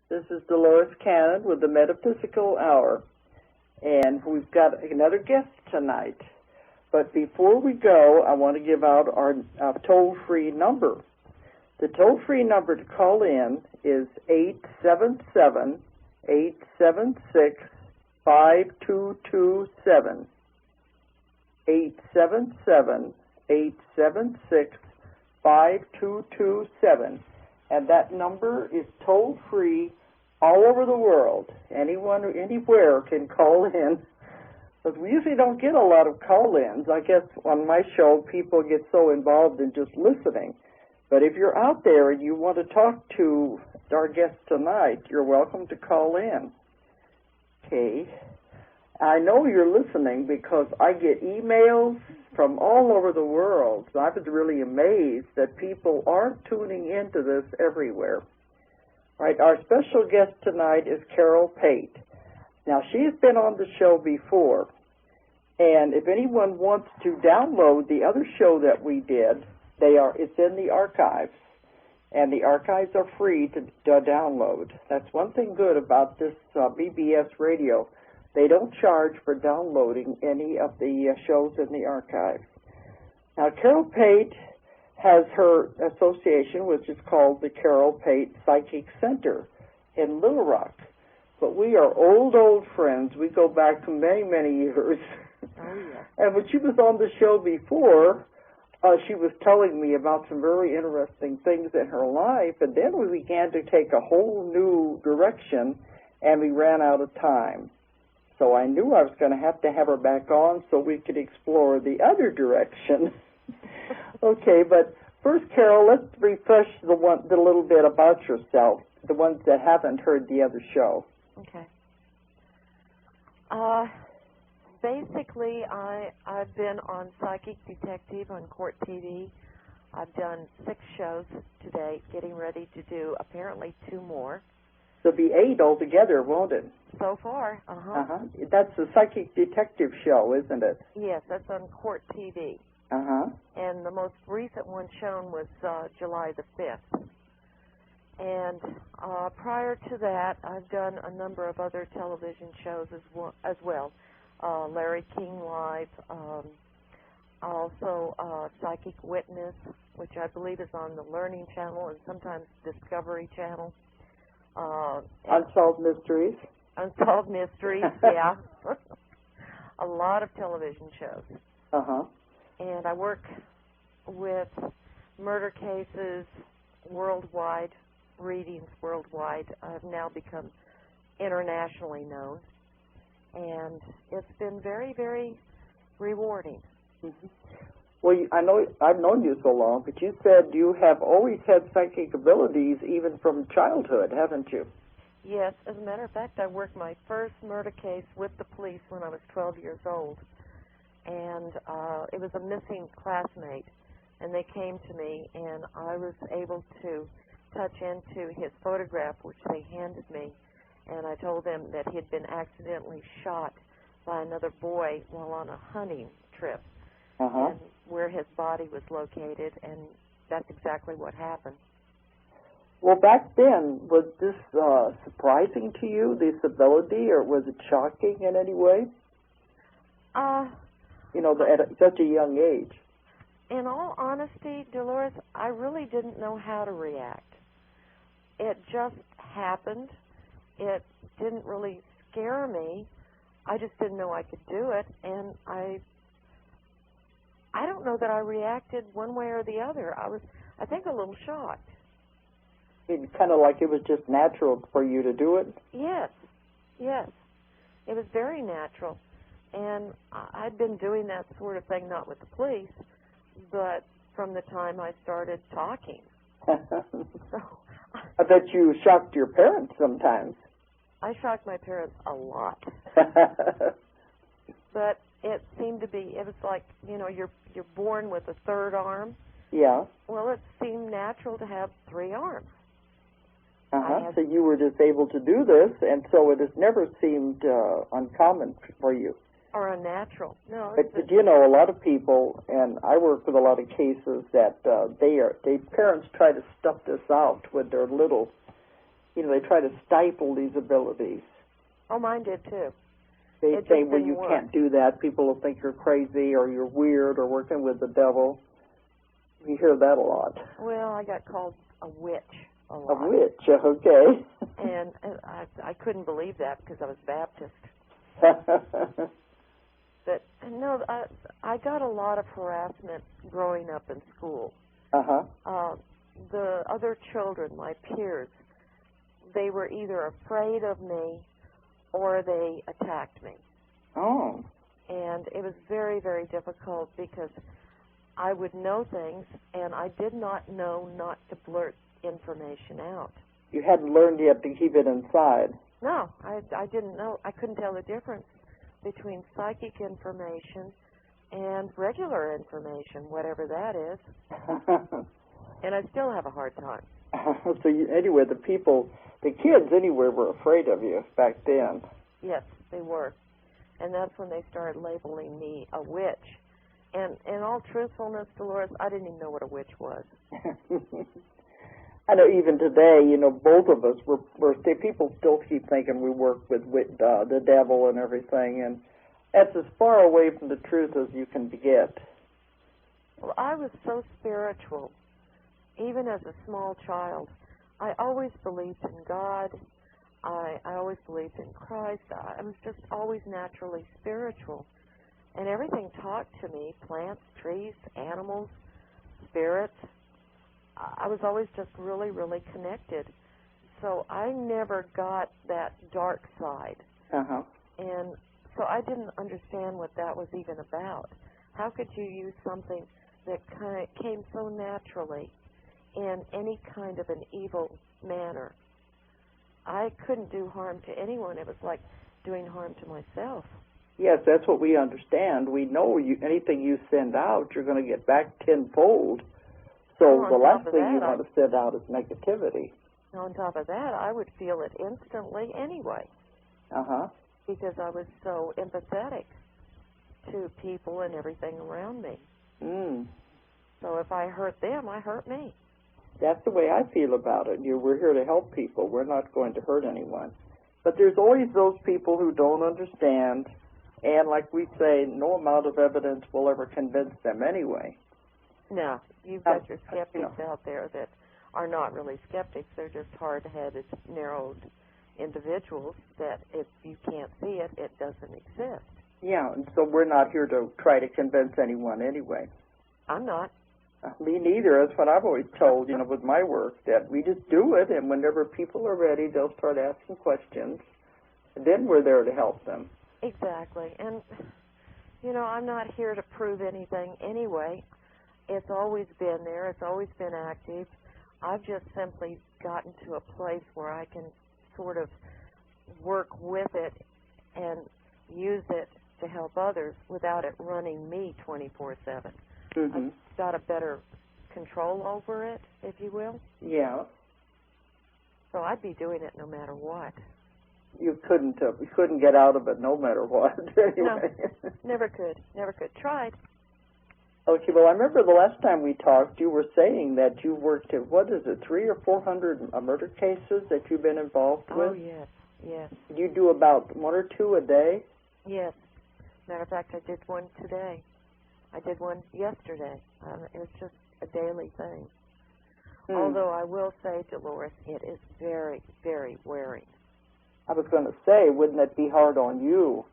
This is Dolores Cannon with the Metaphysical Hour, and we've got another guest tonight. But before we go, I want to give out our toll-free number. The toll-free number to call in is 877-876-5227. 877-876-5227. And that number is toll-free all over the world. Anyone or anywhere can call in. But we usually don't get a lot of call-ins. I guess on my show, people get so involved in just listening. But if you're out there and you want to talk to our guest tonight, you're welcome to call in. Okay. I know you're listening because I get emails from all over the world. So I was really amazed that people are tuning into this everywhere. All right, our special guest tonight is Carol Pate. Now, she's been on the show before, and if anyone wants to download the other show that we did, it's in the archives, and the archives are free to download. That's one thing good about this BBS radio. They don't charge for downloading any of the shows in the archives. Now, Carol Pate has her association, which is called the Carol Pate Psychic Center in Little Rock. But we are old friends. We go back to many, many years. Oh, yeah. And when she was on the show before, she was telling me about some very interesting things in her life, and then we began to take a whole new direction, and we ran out of time. So I knew I was going to have her back on so we could explore the other direction. Okay, but first, Carol, let's refresh the little bit about yourself, the ones that haven't heard the other show. Okay. Basically, I've been on Psychic Detective on Court TV. I've done 6 shows to date, getting ready to do apparently 2 more. So it'll be 8 altogether, won't it? So far, That's the Psychic Detective show, isn't it? Yes, that's on Court TV. And the most recent one shown was July the 5th. And prior to that, I've done a number of other television shows as well. Larry King Live, also Psychic Witness, which I believe is on the Learning Channel and sometimes Discovery Channel. Unsolved Mysteries. Unsolved Mysteries, yeah. A lot of television shows. And I work with murder cases worldwide, readings worldwide. I've now become internationally known, and it's been very, very rewarding. Well, I know I've known you so long, but you said you have always had psychic abilities even from childhood, haven't you? Yes. As a matter of fact, I worked my first murder case with the police when I was 12 years old, and it was a missing classmate, and they came to me, and I was able to touch into his photograph, which they handed me, and I told them that he had been accidentally shot by another boy while on a hunting trip, and where his body was located, and that's exactly what happened. Well, back then, was this surprising to you, this ability, or was it shocking in any way? At such a young age. In all honesty, Dolores, I really didn't know how to react. It just happened. It didn't really scare me. I just didn't know I could do it, and I don't know that I reacted one way or the other. I think, a little shocked. It kind of like it was just natural for you to do it? Yes. It was very natural. And I'd been doing that sort of thing, not with the police, but from the time I started talking. So, I bet you shocked your parents sometimes. I shocked my parents a lot. But it seemed to be, it was like, you're born with a third arm. Yeah. Well, it seemed natural to have 3 arms. So you were just able to do this, and so it has never seemed uncommon for you. Or unnatural. No. But a lot of people, and I work with a lot of cases that parents try to stuff this out when they're little. they try to stifle these abilities. Oh, mine did too. They It say, just well, didn't you work. can't do that. People will think you're crazy or you're weird or working with the devil. You hear that a lot. Well, I got called a witch a A lot. witch, okay. And I couldn't believe that because I was Baptist. But no, I got a lot of harassment growing up in school. Uh-huh. The other children, my peers, they were either afraid of me or they attacked me. Oh. And it was very, very difficult because I would know things and I did not know not to blurt information out. You hadn't learned yet to keep it inside. No, I didn't know. I couldn't tell the difference between psychic information and regular information, whatever that is. And I still have a hard time. So anyway, the kids anyway were afraid of you back then. Yes, they were. And that's when they started labeling me a witch. And in all truthfulness, Dolores, I didn't even know what a witch was. I know even today, both of us, people still keep thinking we work with the devil and everything, and that's as far away from the truth as you can get. Well, I was so spiritual. Even as a small child, I always believed in God. I always believed in Christ. I was just always naturally spiritual. And everything talked to me, plants, trees, animals, spirits. I was always just really, really connected. So I never got that dark side. Uh-huh. And so I didn't understand what that was even about. How could you use something that kind of came so naturally in any kind of an evil manner? I couldn't do harm to anyone. It was like doing harm to myself. Yes, that's what we understand. We know anything you send out, you're going to get back tenfold. So the last thing you want to send out is negativity. On top of that, I would feel it instantly anyway. Uh-huh. Because I was so empathetic to people and everything around me. Mm. So if I hurt them, I hurt me. That's the way I feel about it. We're here to help people. We're not going to hurt anyone. But there's always those people who don't understand, and like we say, no amount of evidence will ever convince them anyway. No, you've got your skeptics out there that are not really skeptics. They're just hard-headed, narrowed individuals that if you can't see it, it doesn't exist. Yeah, and so we're not here to try to convince anyone anyway. I'm not. Me neither. That's what I've always told, with my work, that we just do it, and whenever people are ready, they'll start asking questions, and then we're there to help them. Exactly. And, I'm not here to prove anything anyway. It's always been there. It's always been active. I've just simply gotten to a place where I can sort of work with it and use it to help others without it running me 24/7. Mm-hmm. I've got a better control over it, if you will. Yeah. So I'd be doing it no matter what. You couldn't get out of it no matter what. Anyway. No, never could. Tried. Okay, well, I remember the last time we talked, you were saying that you worked at, 300 or 400 murder cases that you've been involved with? Oh, yes. You do about 1 or 2 a day? Yes. Matter of fact, I did one today. I did one yesterday. It's just a daily thing. Although I will say, Dolores, it is very, very wearing. I was going to say, wouldn't it be hard on you?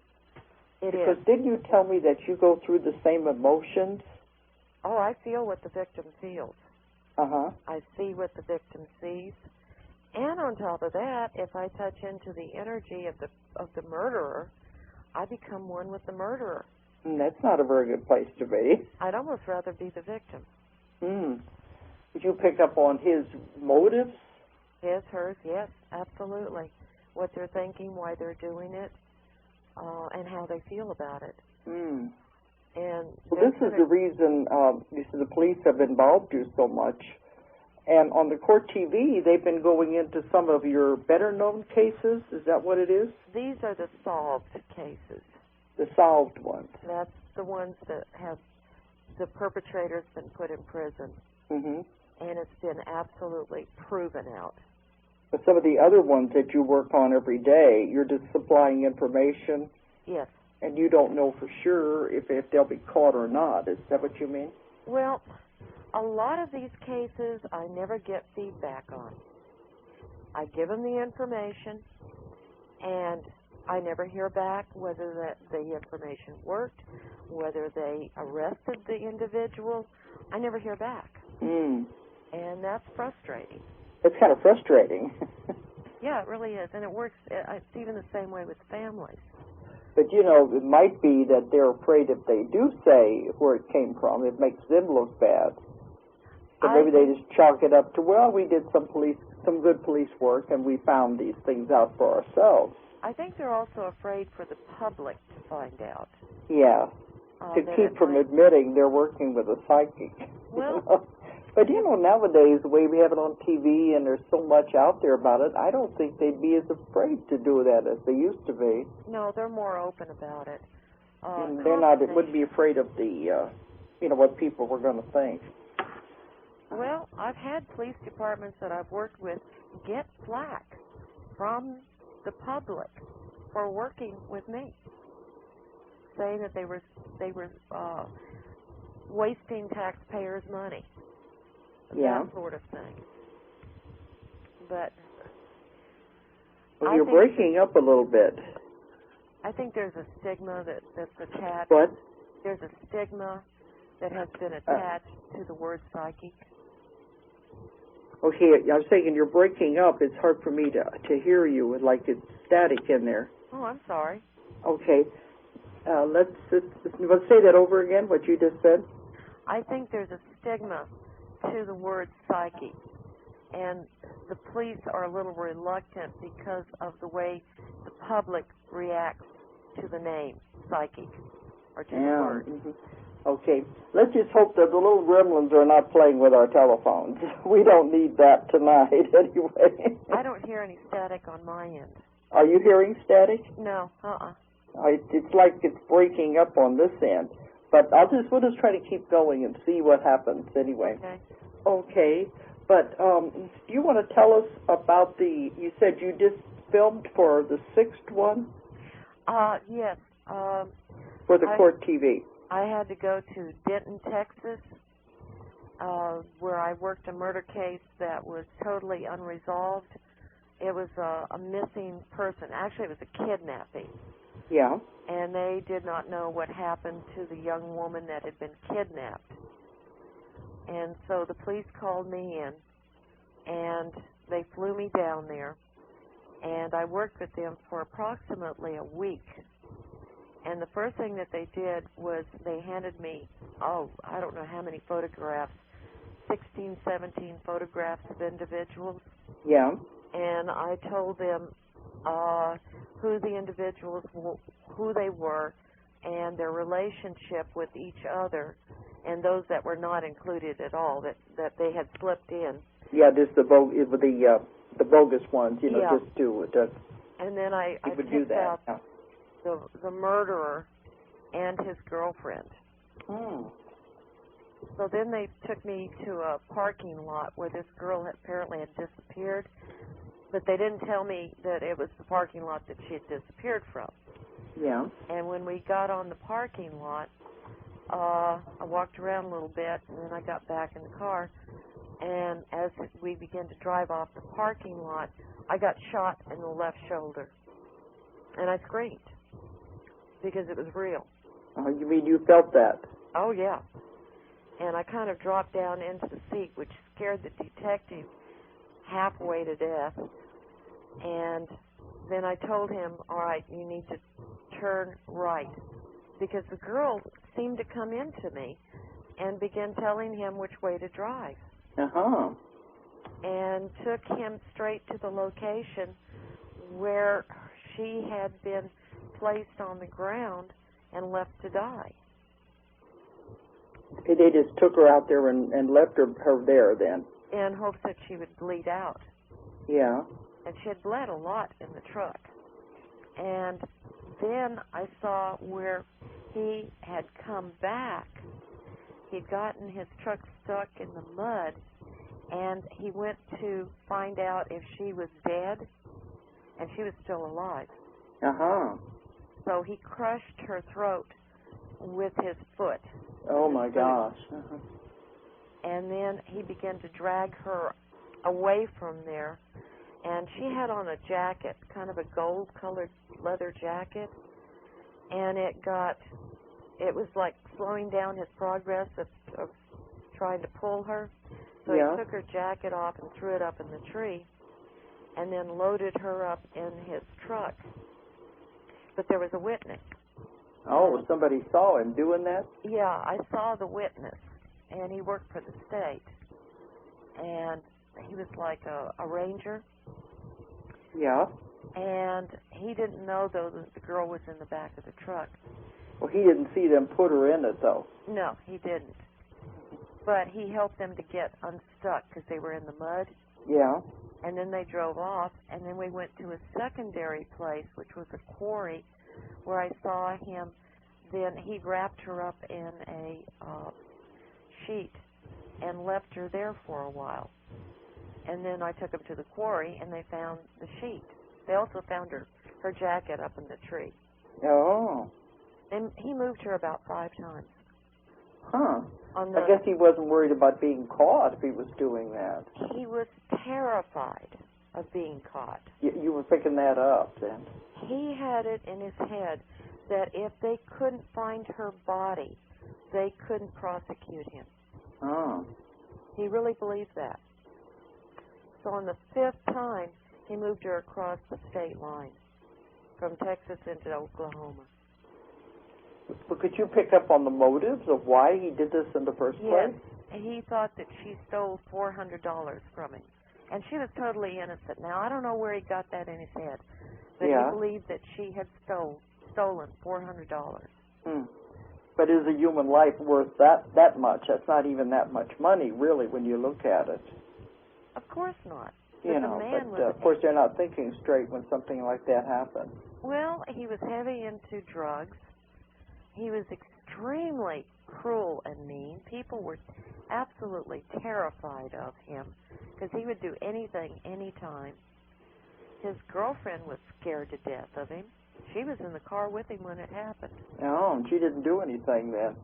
It is. Because didn't you tell me that you go through the same emotions? Oh, I feel what the victim feels. Uh-huh. I see what the victim sees. And on top of that, if I touch into the energy of the murderer, I become one with the murderer. That's not a very good place to be. I'd almost rather be the victim. Did you pick up on his motives? His, hers, yes, absolutely. What they're thinking, why they're doing it, and how they feel about it. And well, this is the reason the police have involved you so much. And on the court TV, they've been going into some of your better-known cases. Is that what it is? These are the solved cases. The solved ones. That's the ones that have the perpetrator's been put in prison. Mm-hmm. And it's been absolutely proven out. But some of the other ones that you work on every day, you're just supplying information. Yes. And you don't know for sure if they'll be caught or not. Is that what you mean? Well, a lot of these cases I never get feedback on. I give them the information, and I never hear back whether the information worked, whether they arrested the individual. I never hear back. Mm. And that's frustrating. It's kind of frustrating. Yeah, it really is. And it works, it's even the same way with families. But, you know, it might be that they're afraid if they do say where it came from, it makes them look bad. So maybe they just chalk it up to, well, we did some good police work, and we found these things out for ourselves. I think they're also afraid for the public to find out. Yeah, to keep from admitting they're working with a psychic. Well, you know? But, you know, nowadays, the way we have it on TV and there's so much out there about it, I don't think they'd be as afraid to do that as they used to be. No, they're more open about it. And they're not, it wouldn't be afraid of the, you know, what people were going to think. Well, I've had police departments that I've worked with get flack from the public for working with me, saying that they were wasting taxpayers' money, that sort of thing. But well, you're breaking up a little bit. I think there's a stigma that's attached. What? There's a stigma that has been attached to the word psychic. Okay, I was saying you're breaking up. It's hard for me to hear you, like it's static in there. Oh, I'm sorry. Okay, let's say that over again, what you just said. I think there's a stigma to the word psychic, and the police are a little reluctant because of the way the public reacts to the name psychic, or to the word. Mm-hmm. Okay, let's just hope that the little gremlins are not playing with our telephones. We don't need that tonight, anyway. I don't hear any static on my end. Are you hearing static? No, It's like it's breaking up on this end. But we'll just try to keep going and see what happens anyway. Okay. Okay, but do you want to tell us about you said you just filmed for the 6th one? Yes. For the court TV. I had to go to Denton, Texas, where I worked a murder case that was totally unresolved. It was a missing person. Actually, it was a kidnapping. Yeah. And they did not know what happened to the young woman that had been kidnapped. And so the police called me in, and they flew me down there, and I worked with them for approximately a week. And the first thing that they did was they handed me, I don't know how many photographs, 16, 17 photographs of individuals. Yeah. And I told them who the individuals, who they were, and their relationship with each other, and those that were not included at all, that they had slipped in. Yeah, just the bogus ones, you know, yeah. just do it. And then I picked out the murderer and his girlfriend. So then they took me to a parking lot where this girl apparently had disappeared, but they didn't tell me that it was the parking lot that she had disappeared from. Yeah. And when we got on the parking lot, I walked around a little bit, and then I got back in the car, and as we began to drive off the parking lot, I got shot in the left shoulder, and I screamed because it was real. Oh, you mean you felt that? Oh, yeah. And I kind of dropped down into the seat, which scared the detective halfway to death. And then I told him, all right, you need to turn right, because the girl seemed to come into me and began telling him which way to drive. Uh-huh. And took him straight to the location where she had been placed on the ground and left to die. They just took her out there and left her there then? In hopes that she would bleed out. Yeah. And she had bled a lot in the truck. And then I saw where he had come back. He'd gotten his truck stuck in the mud, and he went to find out if she was dead, and she was still alive. Uh-huh. So he crushed her throat with his foot. Oh, my gosh. Uh-huh. And then he began to drag her away from there, and she had on a jacket, kind of a gold-colored leather jacket, and it was like slowing down his progress of trying to pull her. So he took her jacket off and threw it up in the tree, and then loaded her up in his truck. But there was a witness. Oh, somebody saw him doing that? Yeah, I saw the witness, and he worked for the state, and he was like a ranger. Yeah. And he didn't know, though, that the girl was in the back of the truck. Well, he didn't see them put her in it, though. No, he didn't. But he helped them to get unstuck because they were in the mud. Yeah. And then they drove off, and then we went to a secondary place, which was a quarry, where I saw him. Then he wrapped her up in a sheet and left her there for a while. And then I took them to the quarry, and they found the sheet. They also found her jacket up in the tree. Oh. And he moved her about 5 times. Huh. I guess he wasn't worried about being caught if he was doing that. He was terrified of being caught. You were picking that up, then? He had it in his head that if they couldn't find her body, they couldn't prosecute him. Oh. He really believed that. So on the 5th time, he moved her across the state line from Texas into Oklahoma. But could you pick up on the motives of why he did this in the first place? Yes. He thought that she stole $400 from him. And she was totally innocent. Now, I don't know where he got that in his head, but he believed that she had stolen $400. But is a human life worth that much? That's not even that much money, really, when you look at it. Of course not. Of course they're not thinking straight when something like that happens. Well, he was heavy into drugs. He was extremely cruel and mean. People were absolutely terrified of him because he would do anything, anytime. His girlfriend was scared to death of him. She was in the car with him when it happened. Oh, and she didn't do anything then?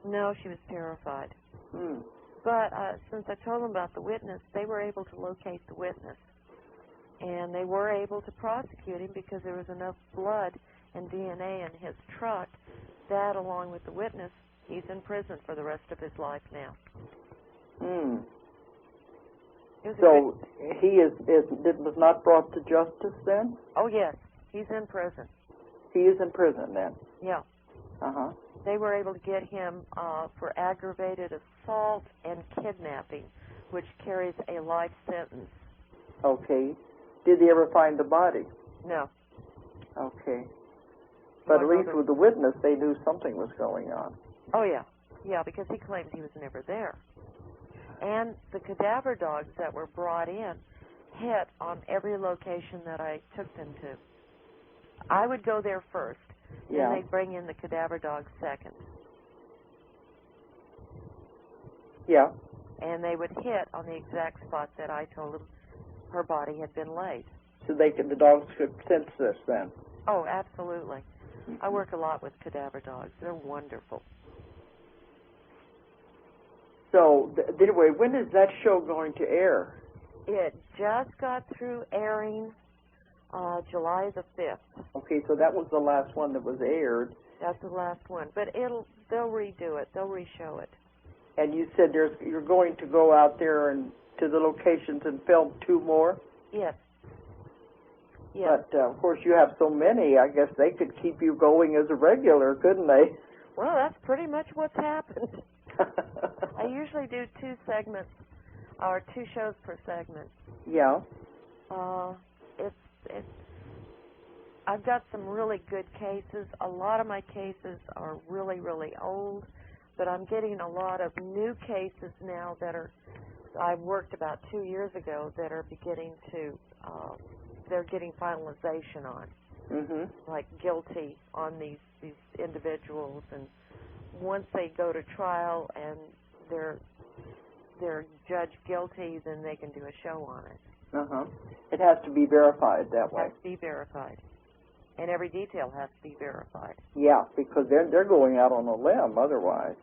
No, she was terrified. But since I told them about the witness, they were able to locate the witness. And they were able to prosecute him because there was enough blood and DNA in his truck. That, along with the witness, he's in prison for the rest of his life now. So he was not brought to justice then? Oh, yes. He's in prison. He is in prison then? Yeah. Uh-huh. They were able to get him for aggravated assault and kidnapping, which carries a life sentence. Okay. Did they ever find the body? No. Okay. But at least with the witness, they knew something was going on. Oh, yeah. Yeah, because he claimed he was never there. And the cadaver dogs that were brought in hit on every location that I took them to. I would go there first, and they'd bring in the cadaver dogs second. Yeah. And they would hit on the exact spot that I told them her body had been laid. So the dogs could sense this then? Oh, absolutely. I work a lot with cadaver dogs. They're wonderful. So, anyway, when is that show going to air? It just got through airing July the 5th. Okay, so that was the last one that was aired. That's the last one. But they'll redo it. They'll reshow it. And you said you're going to go out there and to the locations and film 2 more? Yes. Yes. But, of course, you have so many, I guess they could keep you going as a regular, couldn't they? Well, that's pretty much what's happened. I usually do 2 segments, or 2 shows per segment. Yeah. I've got some really good cases. A lot of my cases are really, really old, but I'm getting a lot of new cases now that I worked about 2 years ago that are beginning to, they're getting finalization on, like guilty on these individuals, and once they go to trial and they're judged guilty, then they can do a show on it. It has to be verified that way. It has to be verified. And every detail has to be verified. Yeah, because they're going out on a limb otherwise.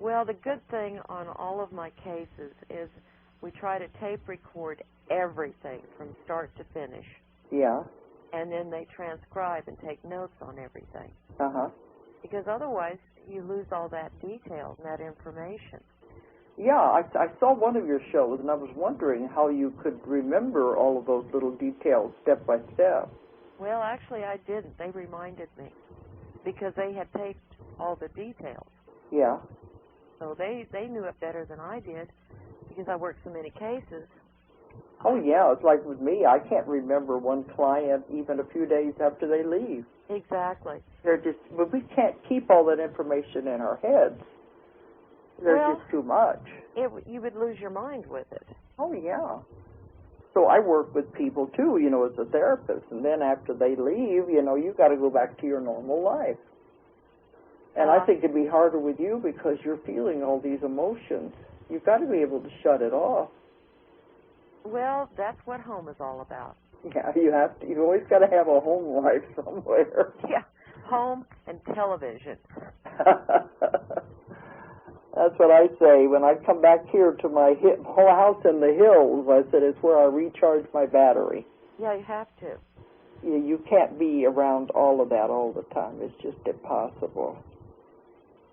Well, the good thing on all of my cases is we try to tape record everything from start to finish. Yeah. And then they transcribe and take notes on everything. Because otherwise you lose all that detail and that information. Yeah, I saw one of your shows, and I was wondering how you could remember all of those little details step by step. Well, actually, I didn't. They reminded me because they had taped all the details. Yeah. So they knew it better than I did because I worked so many cases. Oh, yeah, it's like with me. I can't remember one client even a few days after they leave. Exactly. But we can't keep all that information in our heads. There's just too much. You would lose your mind with it. Oh, yeah. So I work with people, too, as a therapist. And then after they leave, you've got to go back to your normal life. And I think it'd be harder with you because you're feeling all these emotions. You've got to be able to shut it off. Well, that's what home is all about. Yeah, you have to. You've always got to have a home life somewhere. Yeah, home and television. That's what I say. When I come back here to my whole house in the hills, I said it's where I recharge my battery. Yeah, you have to. You can't be around all of that all the time. It's just impossible.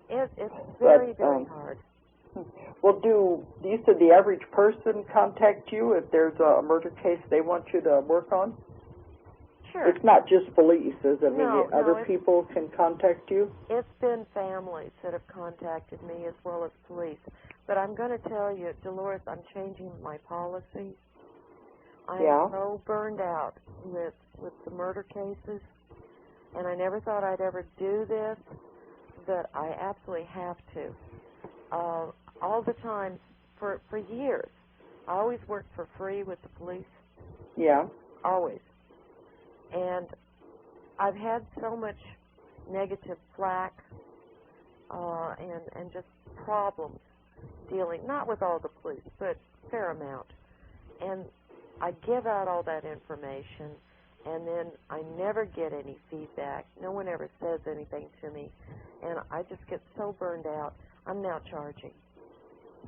It's very, very hard. Well, you said the average person contact you if there's a murder case they want you to work on? Sure. It's not just police, is it? No, Other people can contact you? It's been families that have contacted me as well as police. But I'm going to tell you, Dolores, I'm changing my policy. I am so burned out with the murder cases, and I never thought I'd ever do this, but I absolutely have to. All the time, for years, I always worked for free with the police. Yeah. Always. And I've had so much negative flack and just problems dealing, not with all the police, but a fair amount. And I give out all that information, and then I never get any feedback. No one ever says anything to me, and I just get so burned out. I'm now charging.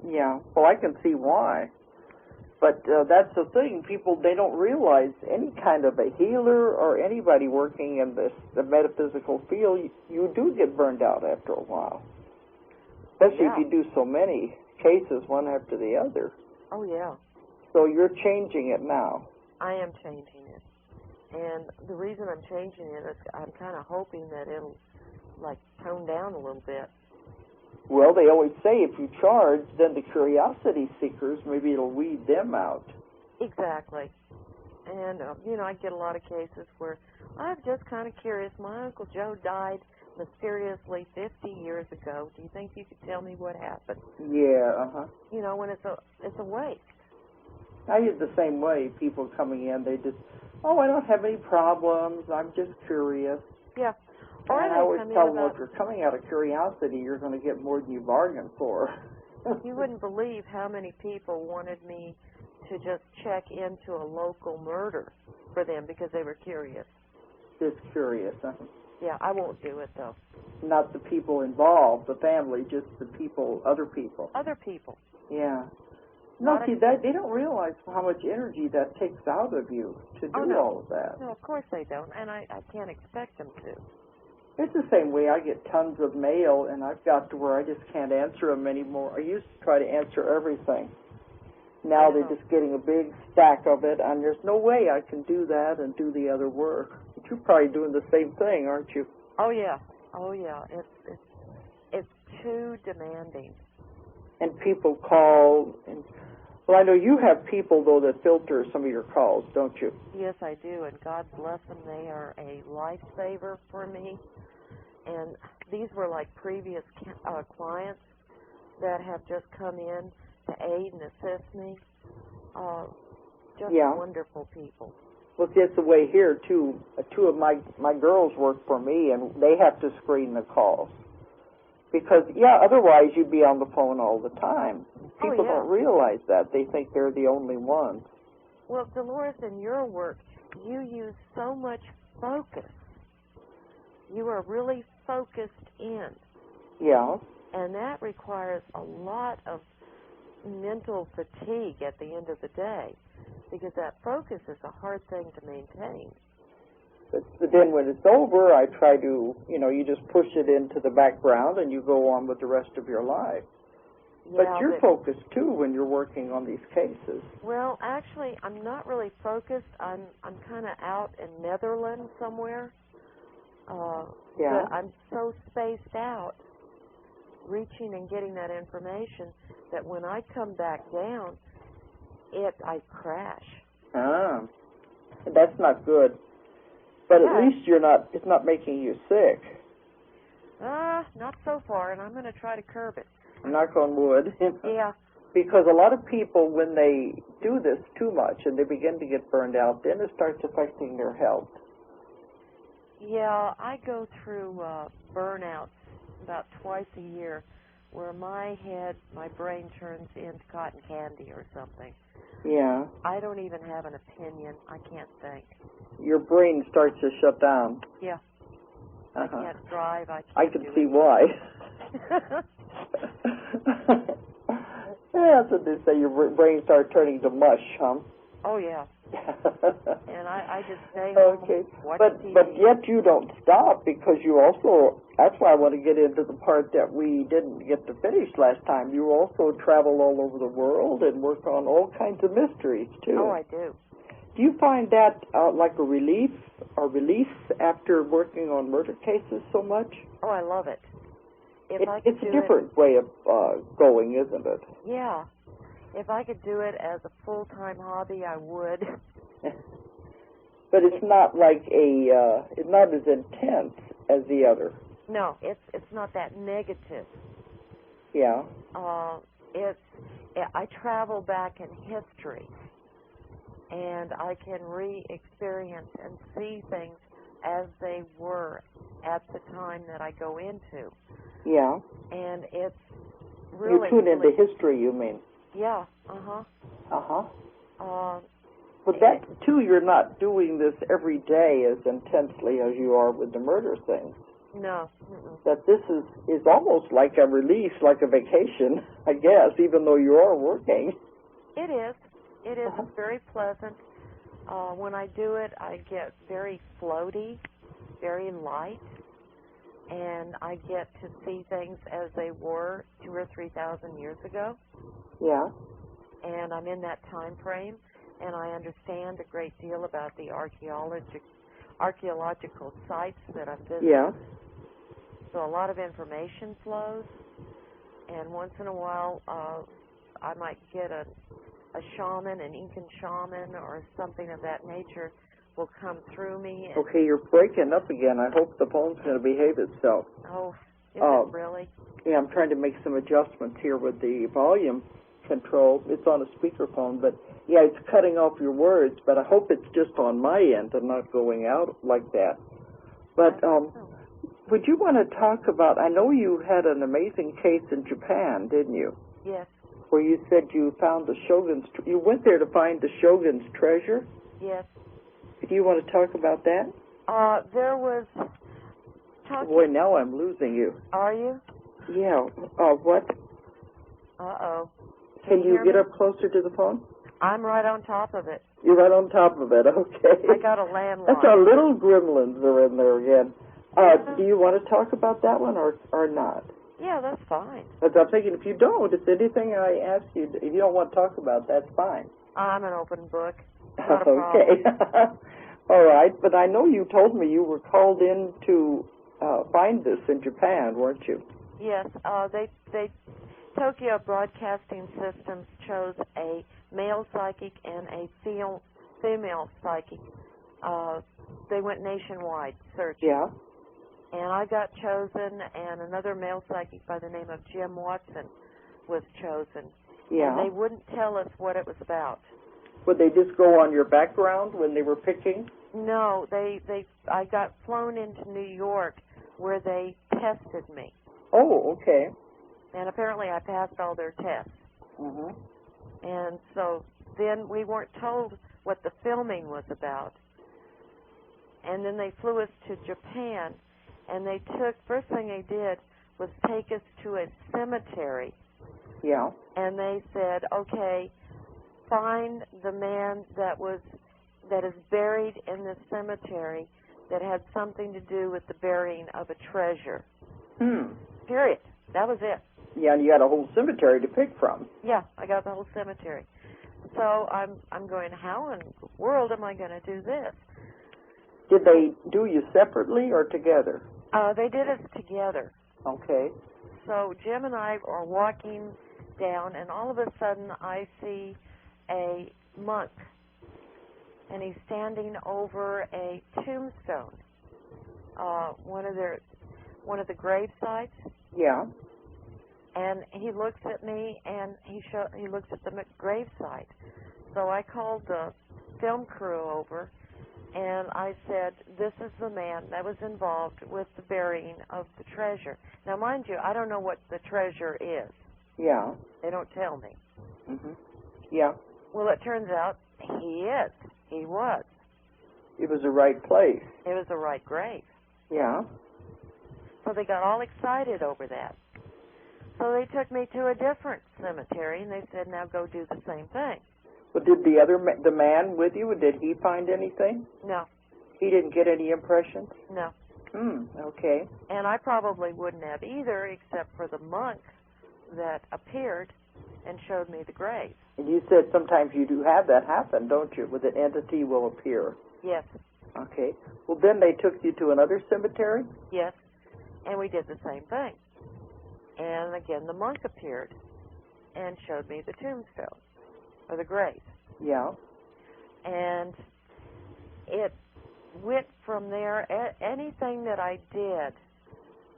Yeah, well, I can see why. But that's the thing. People, they don't realize any kind of a healer or anybody working in the metaphysical field, you do get burned out after a while. Especially if you do so many cases one after the other. Oh, yeah. So you're changing it now. I am changing it. And the reason I'm changing it is I'm kind of hoping that it'll, tone down a little bit. Well, they always say if you charge, then the curiosity seekers, maybe it'll weed them out. Exactly. And, I get a lot of cases where I'm just kind of curious. My Uncle Joe died mysteriously 50 years ago. Do you think you could tell me what happened? Yeah, When it's a waste. I get the same way. People coming in, they just, I don't have any problems. I'm just curious. Yeah. Or and I always tell them, if you're coming out of curiosity, you're going to get more than you bargained for. You wouldn't believe how many people wanted me to just check into a local murder for them because they were curious. Just curious, huh? Yeah, I won't do it, though. Not the people involved, the family, just the people, other people. Other people. Yeah. No, see, they don't realize how much energy that takes out of you to do all of that. No, of course they don't, and I can't expect them to. It's the same way. I get tons of mail, and I've got to where I just can't answer them anymore. I used to try to answer everything. Now they're just getting a big stack of it, and there's no way I can do that and do the other work. But you're probably doing the same thing, aren't you? Oh, yeah. Oh, yeah. It's too demanding. And people call, and well, I know you have people, though, that filter some of your calls, don't you? Yes, I do, and God bless them. They are a lifesaver for me. And these were like previous clients that have just come in to aid and assist me. Just wonderful people. Well, it's the way here, too. Two of my girls work for me, and they have to screen the calls. Because, otherwise you'd be on the phone all the time. People yeah. don't realize that. They think they're the only ones. Well, Dolores, in your work, you use so much focus. You are really focused in. Yeah. And that requires a lot of mental fatigue at the end of the day, because that focus is a hard thing to maintain. But then when it's over, I try to, you just push it into the background and you go on with the rest of your life. Yeah, but you're focused, too, when you're working on these cases. Well, actually, I'm not really focused. I'm kind of out in Netherlands somewhere. Yeah. But I'm so spaced out, reaching and getting that information, that when I come back down, I crash. Ah. That's not good. But Yeah. at least it's not making you sick. Not so far, and I'm going to try to curb it. Knock on wood. Yeah. Because a lot of people, when they do this too much and they begin to get burned out, then it starts affecting their health. Yeah, I go through burnouts about twice a year where my brain turns into cotton candy or something. Yeah. I don't even have an opinion. I can't think. Your brain starts to shut down. Yeah. Uh-huh. I can't drive. I can see why. Yeah, that's what they say. Your brain starts turning to mush, huh? Oh, yeah. And I just stay home, okay. watch TV. But yet you don't stop, because you also, that's why I want to get into the part that we didn't get to finish last time. You also travel all over the world and work on all kinds of mysteries, too. Oh, I do. Do you find that like a relief or release after working on murder cases so much? Oh, I love it. It's a different way of going, isn't it? Yeah. If I could do it as a full-time hobby, I would. But it's not like it's not as intense as the other. No, it's not that negative. Yeah. I travel back in history, and I can re-experience and see things as they were at the time that I go into. Yeah. And it's really... You tune into history, you mean? Yeah, uh-huh. Uh-huh. But that, too, you're not doing this every day as intensely as you are with the murder thing. No. Mm-mm. That this is almost like a release, like a vacation, I guess, even though you are working. It is. It is. It's very pleasant. When I do it, I get very floaty, very light, and I get to see things as they were 2,000 or 3,000 years ago. Yeah. And I'm in that time frame, and I understand a great deal about the archaeological sites that I'm visiting. Yeah. So a lot of information flows, and once in a while I might get a shaman, an Incan shaman, or something of that nature will come through me. Okay, you're breaking up again. I hope the phone's going to behave itself. Oh, is it really? Yeah, I'm trying to make some adjustments here with the volume control. It's on a speakerphone, but yeah, it's cutting off your words, but I hope it's just on my end and not going out like that. But would you want to talk about, I know you had an amazing case in Japan, didn't you? Yes. Where you said you found the Shogun's, you went there to find the Shogun's treasure? Yes. Do you want to talk about that? There was... Boy, now I'm losing you. Are you? Yeah. What? Uh-oh. Can you get me? up closer to the phone? I'm right on top of it. You're right on top of it, okay. I got a landline. That's our little gremlins are in there again. Do you want to talk about that one or not? Yeah, that's fine. Because I'm thinking if you don't, if anything I ask you, if you don't want to talk about, that's fine. I'm an open book. Not a okay. All right, but I know you told me you were called in to find this in Japan, weren't you? Yes, they Tokyo Broadcasting Systems chose a male psychic and a female psychic. They went nationwide searching. Yeah. And I got chosen, and another male psychic by the name of Jim Watson was chosen. Yeah. And they wouldn't tell us what it was about. Would they just go on your background when they were picking? No, I got flown into New York where they tested me. Oh, okay. And apparently I passed all their tests. Mhm. And so then we weren't told what the filming was about. And then they flew us to Japan, and first thing they did was take us to a cemetery. Yeah. And they said, okay, find the man that is buried in this cemetery that had something to do with the burying of a treasure. Period. That was it. Yeah, and you had a whole cemetery to pick from. Yeah, I got the whole cemetery. So I'm going, how in the world am I going to do this? Did they do you separately or together? They did us together. Okay. So Jim and I are walking down, and all of a sudden I see a monk, and he's standing over a tombstone, one of the grave sites. Yeah. And he looks at me, and he looks at the grave site. So I called the film crew over, and I said, this is the man that was involved with the burying of the treasure. Now, mind you, I don't know what the treasure is. Yeah. They don't tell me. Mhm. Yeah. Well, it turns out he is. He was. It was the right place. It was the right grave. Yeah. So they got all excited over that. So they took me to a different cemetery, and they said, now go do the same thing. But did the man with you, did he find anything? No. He didn't get any impressions? No. Okay. And I probably wouldn't have either, except for the monk that appeared and showed me the grave. And you said sometimes you do have that happen, don't you, with an entity will appear? Yes. Okay. Well, then they took you to another cemetery? Yes. And we did the same thing. And again, the monk appeared and showed me the tombstone, or the grave. Yeah. And it went from there. Anything that I did,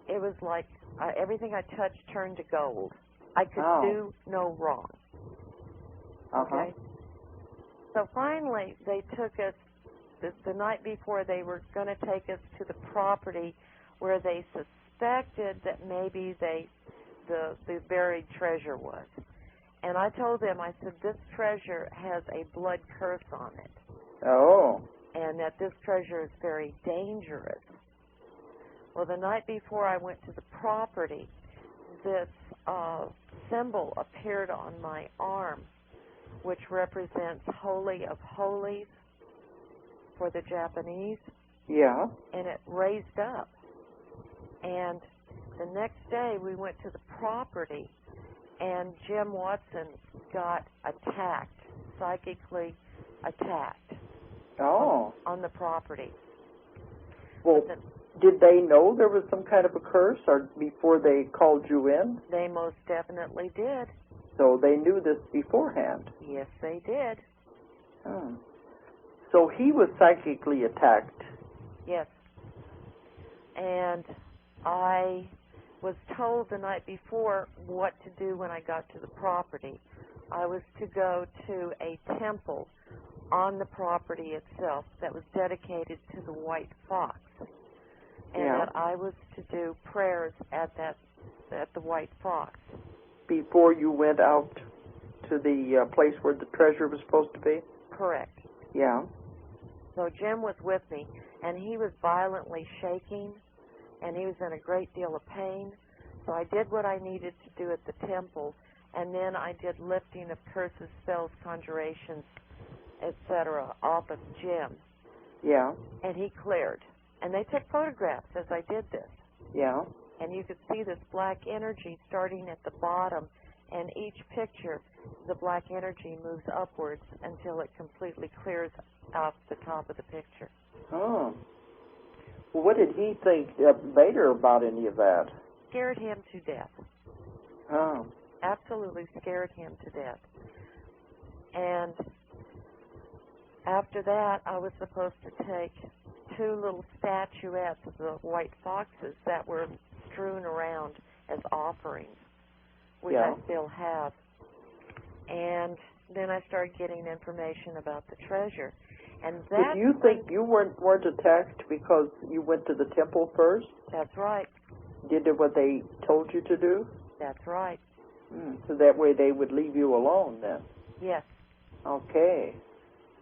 it was like everything I touched turned to gold. I could do no wrong. Okay? So finally, they took us, the night before, they were going to take us to the property where they suspected that maybe the buried treasure was. And I told them, I said, this treasure has a blood curse on it. Oh. And that this treasure is very dangerous. Well, the night before I went to the property, this symbol appeared on my arm, which represents Holy of Holies for the Japanese. Yeah. And it raised up. And the next day we went to the property, and Jim Watson got attacked, psychically attacked. Oh. On the property. Well, did they know there was some kind of a curse or before they called you in? They most definitely did. So they knew this beforehand? Yes, they did. Oh. So he was psychically attacked? Yes. And I was told the night before what to do when I got to the property. I was to go to a temple on the property itself that was dedicated to the white fox, and that I was to do prayers at the white fox. Before you went out to the place where the treasure was supposed to be? Correct. Yeah. So Jim was with me, and he was violently shaking, and he was in a great deal of pain. So I did what I needed to do at the temple, and then I did lifting of curses, spells, conjurations, etc., off of Jim. Yeah. And he cleared. And they took photographs as I did this. Yeah. And you could see this black energy starting at the bottom, and each picture, the black energy moves upwards until it completely clears off the top of the picture. Oh. Well, what did he think later about any of that? Scared him to death. Oh. Absolutely scared him to death. And after that, I was supposed to take two little statuettes of the white foxes that were strewn around as offerings, which I still have. And then I started getting information about the treasure. And that. Did you think you weren't attacked because you went to the temple first? That's right. Did what they told you to do? That's right. So that way they would leave you alone then? Yes. Okay.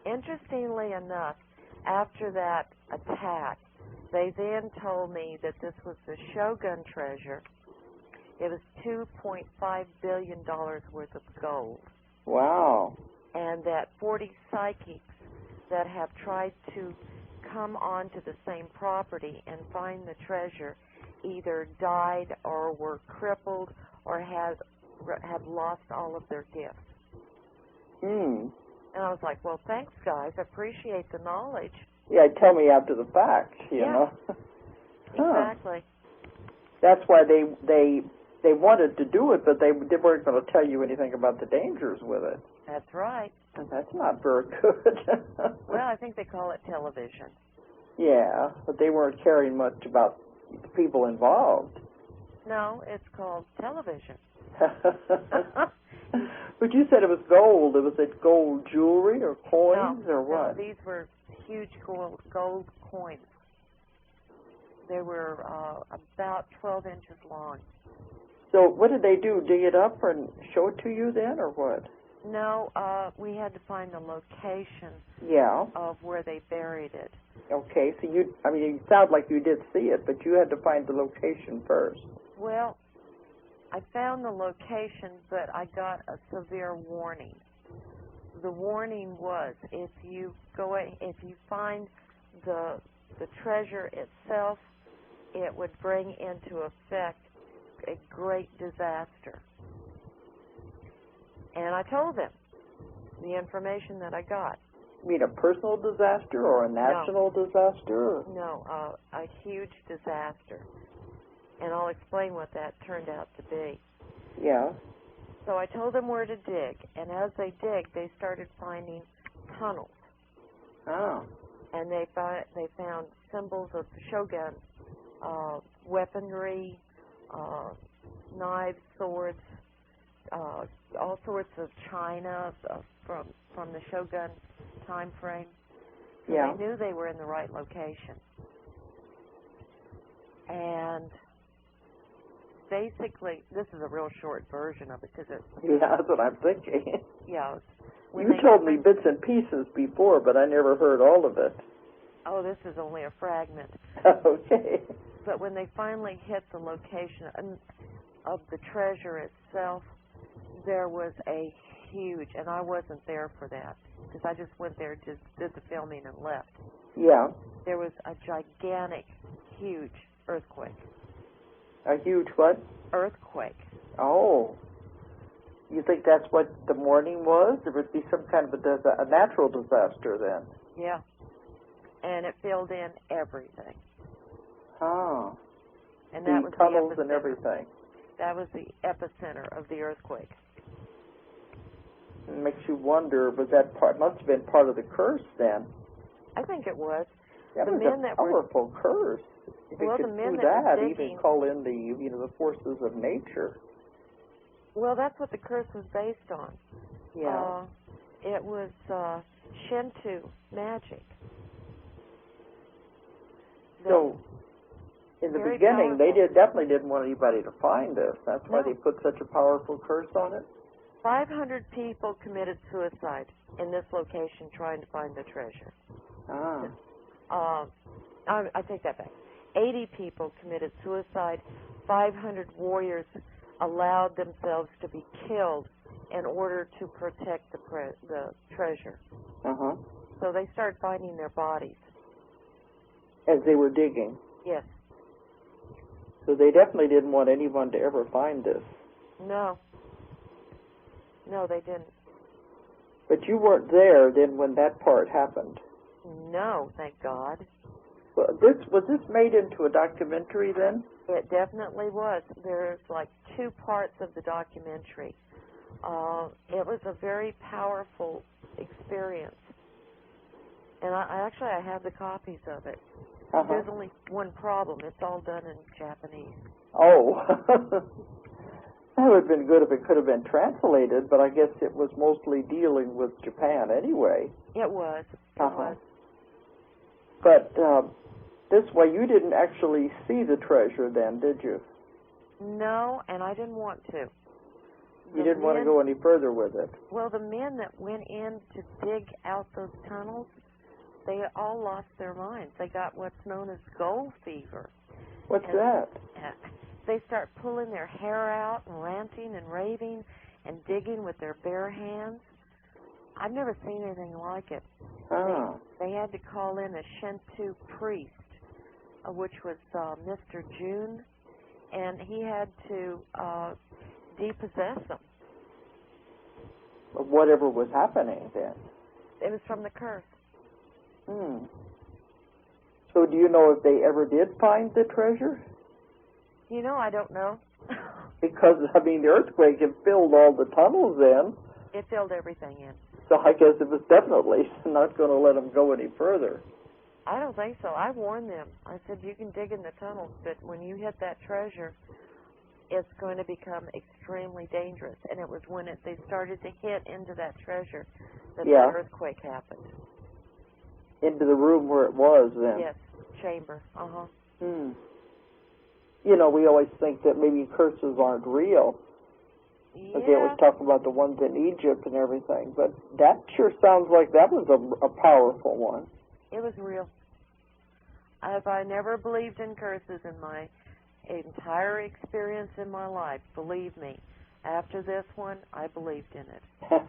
Interestingly enough, after that attack, they then told me that this was the Shogun treasure. It was $2.5 billion worth of gold. Wow. And that 40 psychics that have tried to come onto the same property and find the treasure either died or were crippled or have lost all of their gifts. And I was like, well, thanks, guys. I appreciate the knowledge. Yeah, tell me after the fact, you know. Exactly. That's why they wanted to do it, but they weren't going to tell you anything about the dangers with it. That's right. And that's not very good. Well, I think they call it television. Yeah, but they weren't caring much about the people involved. No, it's called television. But you said it was gold. Was it gold jewelry or coins or what? No, these were huge gold coins. They were about 12 inches long. So what did they do? Dig it up and show it to you then, or what? No, we had to find the location of where they buried it. Okay, so you sound like you did see it, but you had to find the location first. Well, I found the location, but I got a severe warning. The warning was if you find the treasure itself, it would bring into effect a great disaster. And I told them the information that I got. You mean a personal disaster or a national disaster? No, a huge disaster. And I'll explain what that turned out to be. Yeah. So I told them where to dig, and as they dig, they started finding tunnels. Oh. And they found symbols of Shogun, weaponry, knives, swords, all sorts of china from the Shogun time frame. So they knew they were in the right location. And basically, this is a real short version of it because that's what I'm thinking. Yeah. You told me bits and pieces before, but I never heard all of it. Oh, this is only a fragment. Okay. But when they finally hit the location of the treasure itself, there was a huge, and I wasn't there for that because I just went there, just did the filming and left. Yeah. There was a gigantic, huge earthquake. A huge what? Earthquake. Oh. You think that's what the warning was? There would be some kind of a natural disaster then. Yeah. And it filled in everything. Oh. And that was tunnels the and everything. That was the epicenter of the earthquake. It makes you wonder, was that part? Must have been part of the curse then. I think it was. That was a powerful curse. If you could do that, even call in the forces of nature. Well, that's what the curse was based on. Yeah. It was Shinto magic. So, in the beginning, they definitely didn't want anybody to find this. That's why they put such a powerful curse on it. 500 people committed suicide in this location trying to find the treasure. I take that back. 80 people committed suicide. 500 warriors allowed themselves to be killed in order to protect the treasure. So they started finding their bodies. As they were digging? Yes. So they definitely didn't want anyone to ever find this? No. No, they didn't. But you weren't there then when that part happened? No, thank God. Well, was this made into a documentary then? It definitely was. There's like 2 parts of the documentary. It was a very powerful experience. And I have the copies of it. There's only one problem. It's all done in Japanese. Oh. That would have been good if it could have been translated, but I guess it was mostly dealing with Japan anyway. It was. It was. But this way, you didn't actually see the treasure then, did you? No, and I didn't want to. You didn't want to go any further with it. Well, the men that went in to dig out those tunnels, they all lost their minds. They got what's known as gold fever. What's that? They start pulling their hair out and ranting and raving and digging with their bare hands. I've never seen anything like it. Oh. They had to call in a Shinto priest, which was Mr. June, and he had to depossess them. Whatever was happening then. It was from the curse. So do you know if they ever did find the treasure? You know, I don't know. Because, I mean, the earthquake had filled all the tunnels in. It filled everything in. So I guess it was definitely not going to let them go any further. I don't think so. I warned them. I said, you can dig in the tunnels, but when you hit that treasure, it's going to become extremely dangerous. And it was when they started to hit into that treasure that the earthquake happened. Into the room where it was then? Yes, chamber. You know, we always think that maybe curses aren't real. Yeah. They always talk about the ones in Egypt and everything, but that sure sounds like that was a powerful one. It was real. I never believed in curses in my entire experience in my life. Believe me, after this one, I believed in it.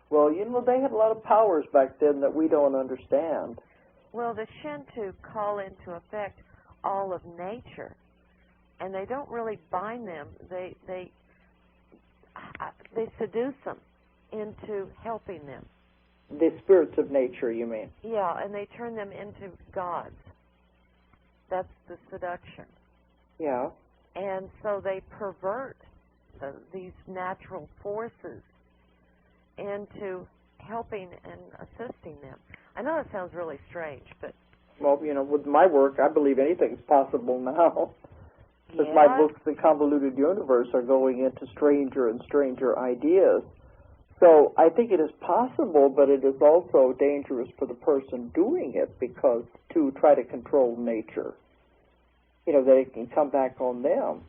Well, you know, they had a lot of powers back then that we don't understand. Well, the Shinto call into effect all of nature, and they don't really bind them. They seduce them into helping them. The spirits of nature, you mean? Yeah, and they turn them into gods. That's the seduction. Yeah. And so they pervert these natural forces into helping and assisting them. I know that sounds really strange, but... Well, you know, with my work, I believe anything's possible now. Because my books, The Convoluted Universe, are going into stranger and stranger ideas. So I think it is possible, but it is also dangerous for the person doing it, because to try to control nature, you know, that it can come back on them.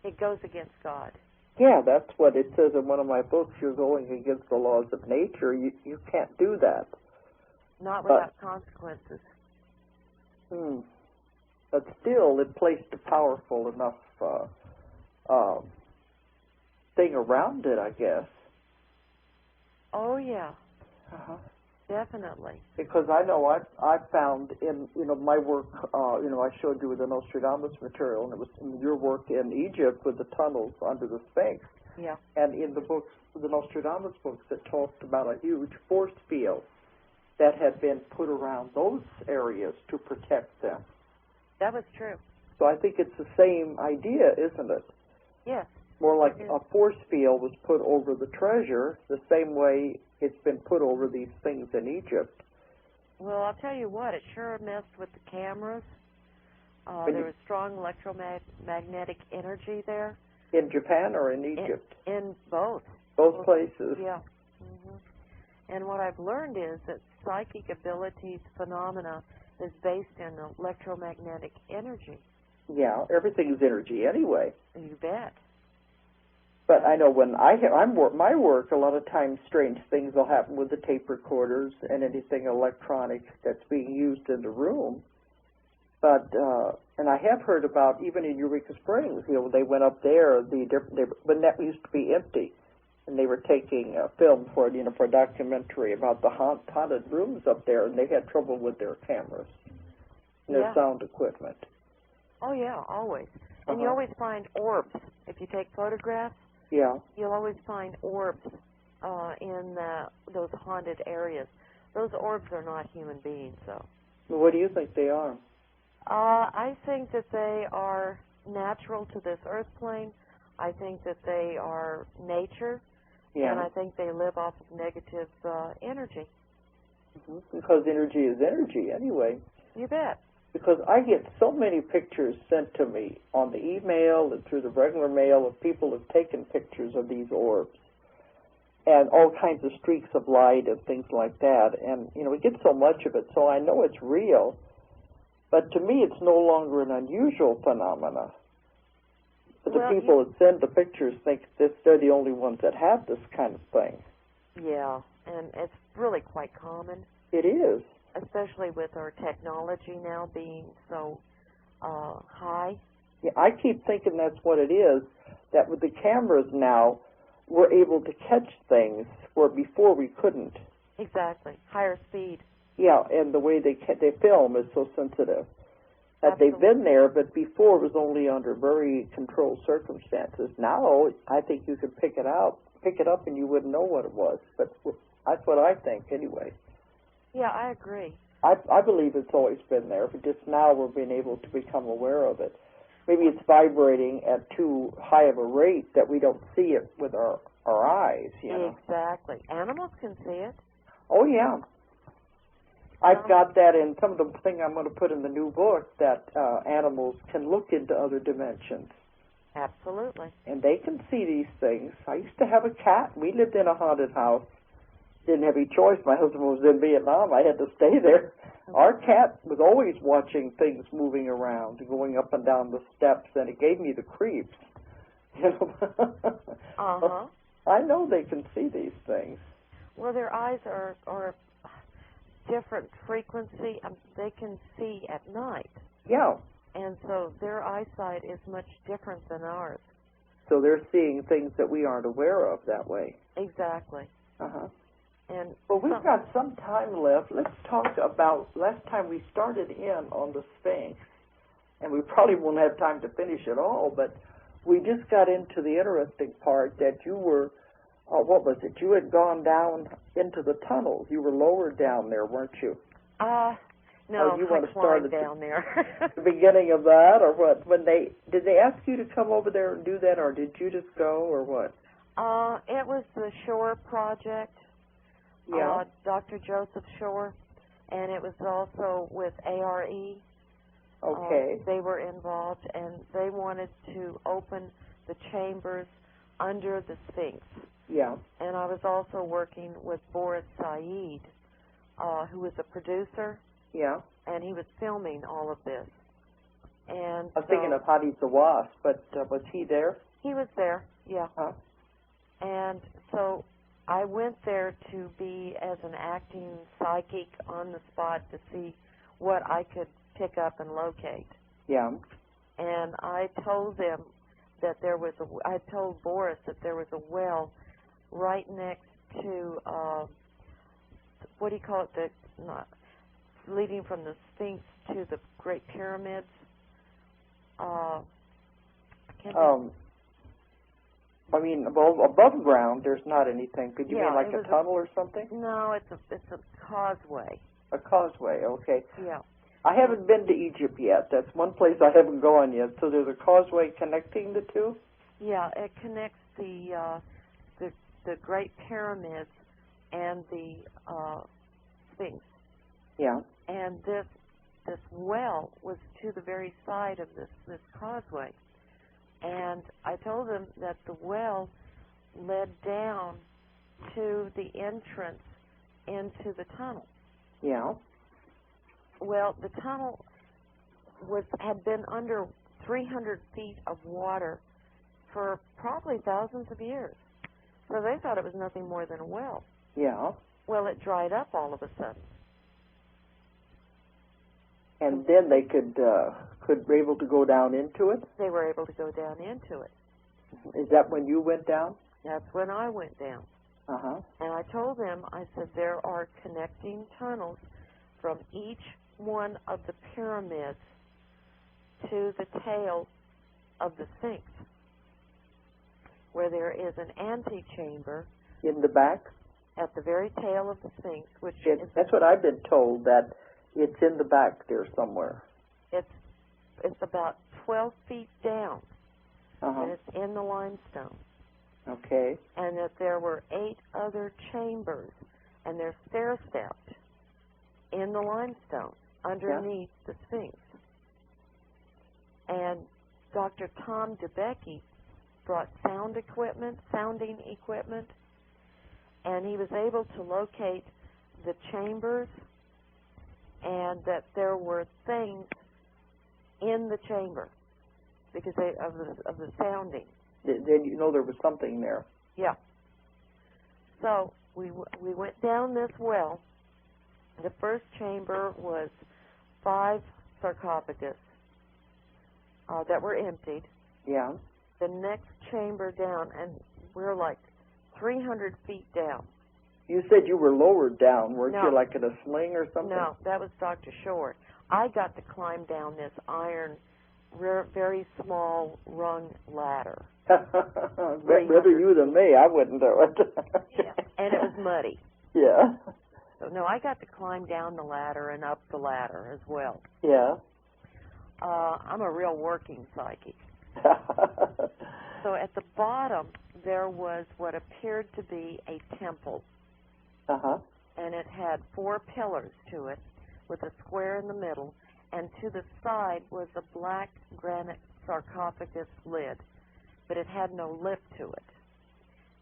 It goes against God. Yeah, that's what it says in one of my books. You're going against the laws of nature. You can't do that. Not without consequences. But still, it placed a powerful enough thing around it, I guess. Oh, yeah. Definitely. Because I know I found in, you know, my work, you know, I showed you with the Nostradamus material, and it was in your work in Egypt with the tunnels under the Sphinx. Yeah. And in the books, the Nostradamus books, it talked about a huge force field that had been put around those areas to protect them. That was true. So I think it's the same idea, isn't it? Yes. More like a force field was put over the treasure, the same way it's been put over these things in Egypt. Well, I'll tell you what, it sure messed with the cameras. There was strong electromagnetic energy there. In Japan or in Egypt? In both. Both places. Yeah. And what I've learned is that psychic abilities phenomena is based in electromagnetic energy. Yeah, everything is energy anyway. You bet. But I know when my work, a lot of times strange things will happen with the tape recorders and anything electronic that's being used in the room. But and I have heard about even in Eureka Springs, you know, they went up there, when that used to be empty, and they were taking film for it, you know, for a documentary about the haunted rooms up there, and they had trouble with their cameras and their sound equipment. Oh yeah, always. And you always find orbs if you take photographs. Yeah. You'll always find orbs in those haunted areas. Those orbs are not human beings, though. Well, what do you think they are? I think that they are natural to this earth plane. I think that they are nature. Yeah. And I think they live off of negative energy. Because energy is energy anyway. You bet. Because I get so many pictures sent to me on the email and through the regular mail of people who have taken pictures of these orbs and all kinds of streaks of light and things like that. And, you know, we get so much of it, so I know it's real. But to me, it's no longer an unusual phenomena. But the Well, people that send the pictures think that they're the only ones that have this kind of thing. Yeah, and it's really quite common. It is. Especially with our technology now being so high. Yeah, I keep thinking that's what it is, that with the cameras now, we're able to catch things where before we couldn't. Exactly. Higher speed. Yeah, and the way they film is so sensitive. That Absolutely. they've been there, but before it was only under very controlled circumstances. Now, I think you could pick it up, and you wouldn't know what it was. But that's what I think, anyway. Yeah, I agree. I believe it's always been there, but just now we're being able to become aware of it. Maybe it's vibrating at too high of a rate that we don't see it with our eyes, you know. Exactly. Animals can see it. Oh, yeah. I've got that in some of the thing I'm going to put in the new book, that animals can look into other dimensions. Absolutely. And they can see these things. I used to have a cat. We lived in a haunted house. Didn't have any choice. My husband was in Vietnam. I had to stay there. Our cat was always watching things moving around, going up and down the steps, and it gave me the creeps. You know? I know they can see these things. Well, their eyes are different frequency. They can see at night. Yeah. And so their eyesight is much different than ours. So they're seeing things that we aren't aware of that way. Exactly. Uh-huh. And well, we've got some time left. Let's talk about last time we started in on the Sphinx, and we probably won't have time to finish it all, but we just got into the interesting part that you were, what was it? You had gone down into the tunnels. You were lower down there, weren't you? No, you I want to start climbed down there. The beginning of that, or what? Did they ask you to come over there and do that, or did you just go, or what? It was the Shore Project. Yeah. Dr. Joseph Shore, and it was also with ARE. Okay. They were involved, and they wanted to open the chambers under the Sphinx. Yeah. And I was also working with Boris Said, who was a producer. Yeah. And he was filming all of this. And I was thinking of Hadi the Wasp, but was he there? He was there, yeah. Huh? And so I went there to be as an acting psychic on the spot to see what I could pick up and locate. Yeah. And I told them that I told Boris that there was a well right next to, what do you call it, leading from the Sphinx to the Great Pyramids. I mean, above ground, there's not anything. Could you mean like a tunnel or something? No, it's a causeway. A causeway, okay. Yeah. I haven't been to Egypt yet. That's one place I haven't gone yet. So there's a causeway connecting the two? Yeah, it connects the Great Pyramids and the Sphinx. Yeah. And this well was to the very side of this causeway. And I told them that the well led down to the entrance into the tunnel. Yeah. Well, the tunnel had been under 300 feet of water for probably thousands of years. So they thought it was nothing more than a well. Yeah. Well, it dried up all of a sudden. And then they could be able to go down into it? They were able to go down into it. Is that when you went down? That's when I went down. Uh-huh. And I told them, I said, there are connecting tunnels from each one of the pyramids to the tail of the Sphinx, where there is an antechamber. In the back? At the very tail of the Sphinx, which that's what I've been told, that it's in the back there somewhere. It's about 12 feet down, and Uh-huh. it's in the limestone. Okay. And that there were 8 other chambers, and they're stair-stepped in the limestone underneath the Sphinx. And Dr. Tom DeBecke brought sounding equipment, and he was able to locate the chambers and that there were things in the chamber. because of the sounding. Then you know there was something there. Yeah. So we went down this well. The first chamber was 5 sarcophagus that were emptied. Yeah. The next chamber down, and we're like 300 feet down. You said you were lowered down. Weren't No. you like in a sling or something? No, that was Dr. Short. I got to climb down this iron, very small rung ladder. Rather you than me. I wouldn't do it. Yeah. And it was muddy. Yeah. So, no, I got to climb down the ladder and up the ladder as well. Yeah. I'm a real working psychic. So at the bottom, there was what appeared to be a temple. Uh-huh. And it had 4 pillars to it with a square in the middle, and to the side was a black granite sarcophagus lid, but it had no lip to it.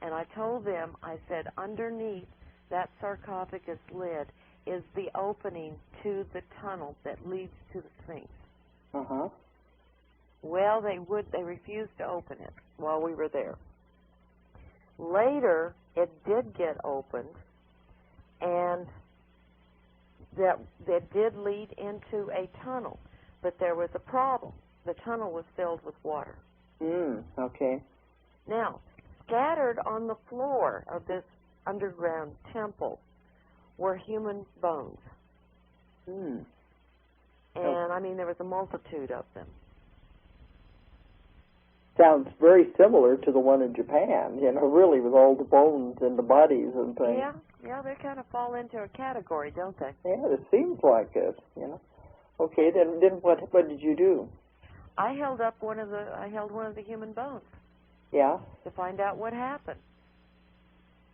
And I told them, I said, underneath that sarcophagus lid is the opening to the tunnel that leads to the Sphinx. Uh-huh. Well, they refused to open it while we were there. Later, it did get opened, and that did lead into a tunnel, but there was a problem. The tunnel was filled with water. Okay. Now, scattered on the floor of this underground temple were human bones. And, I mean, there was a multitude of them. Sounds very similar to the one in Japan, really, with all the bones and the bodies and things. Yeah, they kind of fall into a category, don't they? Yeah, it seems like it, Okay, then what did you do? I held one of the human bones. Yeah. To find out what happened.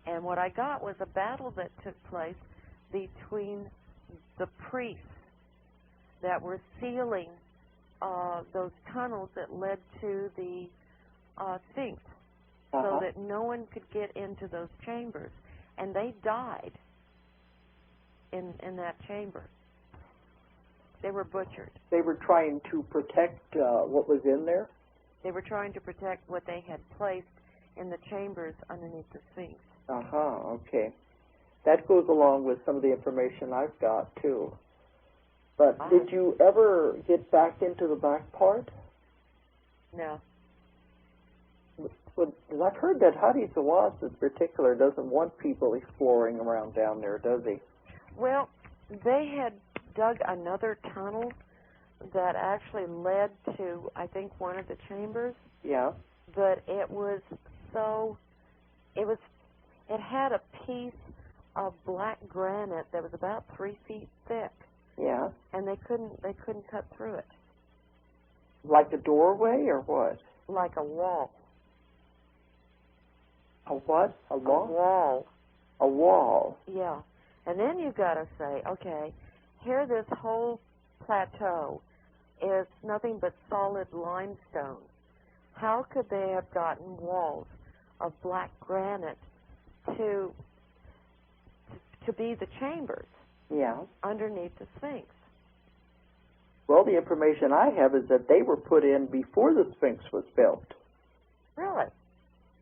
And what I got was a battle that took place between the priests that were sealing those tunnels that led to the Sphinx, so that no one could get into those chambers. And they died in that chamber. They were butchered. They were trying to protect what was in there? They were trying to protect what they had placed in the chambers underneath the Sphinx. Okay. That goes along with some of the information I've got, too. But did you ever get back into the back part? No. Well, I've heard that Hadi Zawas in particular doesn't want people exploring around down there, does he? Well, they had dug another tunnel that actually led to, I think, one of the chambers. Yeah. But it had a piece of black granite that was about 3 feet thick. Yeah. And they couldn't cut through it. Like a doorway or what? Like a wall. A what? A wall? A wall. A wall. Yeah. And then you've got to say, okay, here this whole plateau is nothing but solid limestone. How could they have gotten walls of black granite to be the chambers? Yeah. Underneath the Sphinx. Well, the information I have is that they were put in before the Sphinx was built. Really?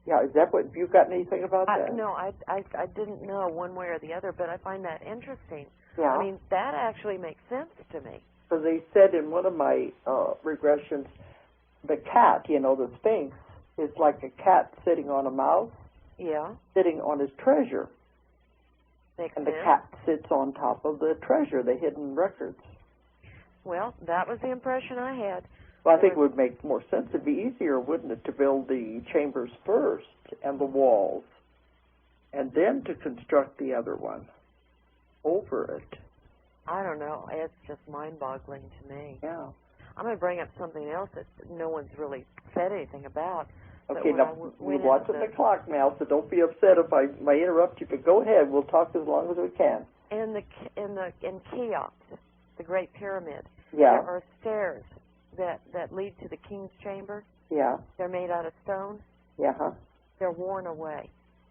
Yeah, is that what, you got anything about that? No, I didn't know one way or the other, but I find that interesting. Yeah. I mean, that actually makes sense to me. So they said in one of my regressions, the cat, the Sphinx, is like a cat sitting on a mouse. Yeah. Sitting on his treasure. Makes and sense. The cat sits on top of the treasure, the hidden records. Well, that was the impression I had. Well, I think it would make more sense. It'd be easier, wouldn't it, to build the chambers first and the walls, and then to construct the other one over it. I don't know. It's just mind-boggling to me. Yeah. I'm going to bring up something else that no one's really said anything about. Okay, now, we're watching the clock now, so don't be upset if I interrupt you, but go ahead. We'll talk as long as we can. In Cheops, the Great Pyramid, yeah. There are stairs that lead to the king's chamber. Yeah. They're made out of stone. Yeah. They're worn away.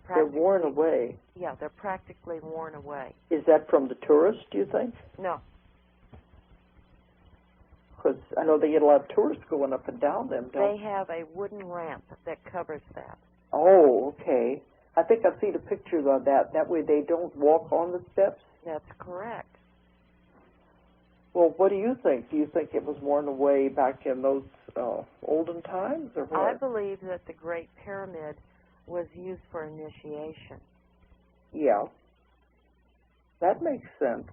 They're worn away? Yeah, they're practically worn away. Is that from the tourists, do you think? No. Because I know they get a lot of tourists going up and down them, don't They have a wooden ramp that covers that. Oh, okay. I think I've seen the pictures of that. That way they don't walk on the steps? That's correct. Well, what do you think? Do you think it was more in the way back in those olden times, or what? I believe that the Great Pyramid was used for initiation. Yeah. That makes sense.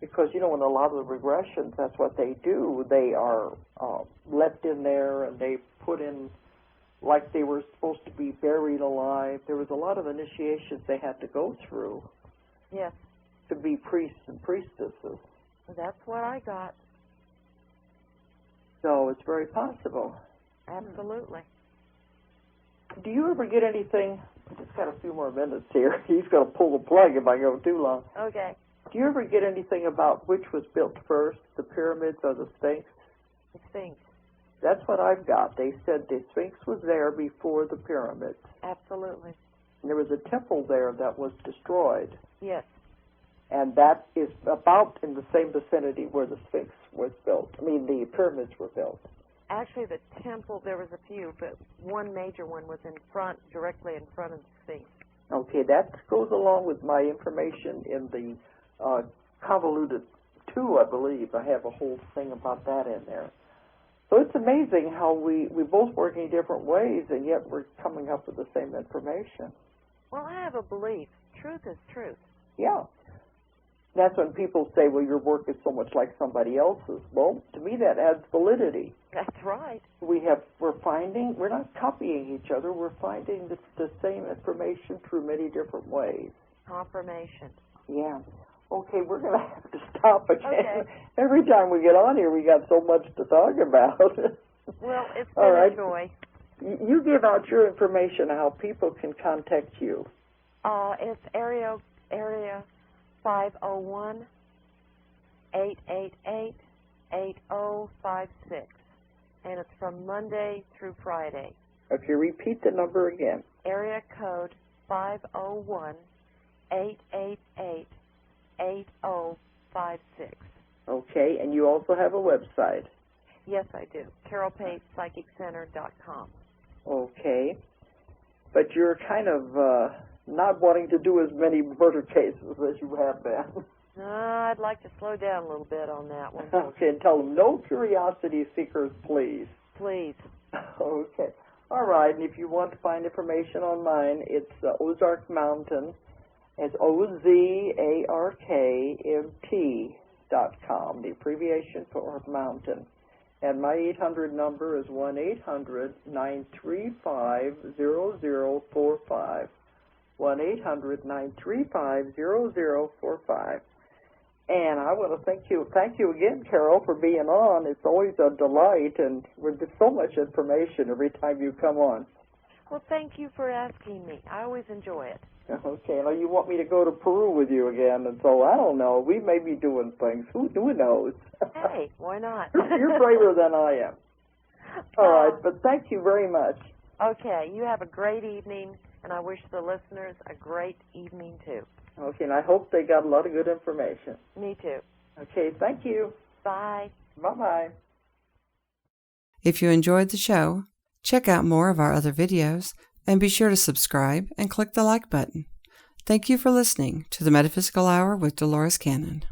Because, you know, in a lot of the regressions, that's what they do. They are left in there, and they put in like they were supposed to be buried alive. There was a lot of initiations they had to go through. Yes. To be priests and priestesses. That's what I got. So it's very possible. Absolutely. Do you ever get anything? I just got a few more minutes here. He's going to pull the plug if I go too long. Okay. Do you ever get anything about which was built first, the pyramids or the Sphinx? The Sphinx. That's what I've got. They said the Sphinx was there before the pyramids. Absolutely. And there was a temple there that was destroyed. Yes. And that is about in the same vicinity where the Sphinx was built. I mean, the pyramids were built. Actually, the temple, there was a few, but one major one was in front, directly in front of the Sphinx. Okay, that goes along with my information in the convoluted 2, I believe. I have a whole thing about that in there. So it's amazing how we both work in different ways, and yet we're coming up with the same information. Well, I have a belief. Truth is truth. Yeah. That's when people say, well, your work is so much like somebody else's. Well, to me that adds validity. That's right. We're not copying each other. We're finding the same information through many different ways. Confirmation. Yeah. Okay, we're going to have to stop again. Okay. Every time we get on here, we got so much to talk about. Well, it's been All right. a joy. You give out your information, how people can contact you. It's area 501-888-8056, and it's from Monday through Friday. Okay, repeat the number again. Area code 501-888-8056. Okay, and you also have a website. Yes, I do. CarolPatePsychicCenter.com. Okay, but you're kind of not wanting to do as many murder cases as you have been. I'd like to slow down a little bit on that one. Okay, and tell them no curiosity seekers, please. Please. Okay. All right, and if you want to find information on mine, it's Ozark Mountain. It's OZARKMT.com, the abbreviation for mountain. And my 800 number is 1-800-935-0045. 1-800-935-0045. And I want to thank you again, Carol, for being on. It's always a delight, and there's so much information every time you come on. Well, thank you for asking me. I always enjoy it. Okay, now you want me to go to Peru with you again, and so I don't know. We may be doing things. Who knows? Hey, why not? You're braver than I am. All right, but thank you very much. Okay, you have a great evening, and I wish the listeners a great evening, too. Okay, and I hope they got a lot of good information. Me too. Okay, thank you. Bye. Bye-bye. If you enjoyed the show, check out more of our other videos and be sure to subscribe and click the like button. Thank you for listening to the Metaphysical Hour with Dolores Cannon.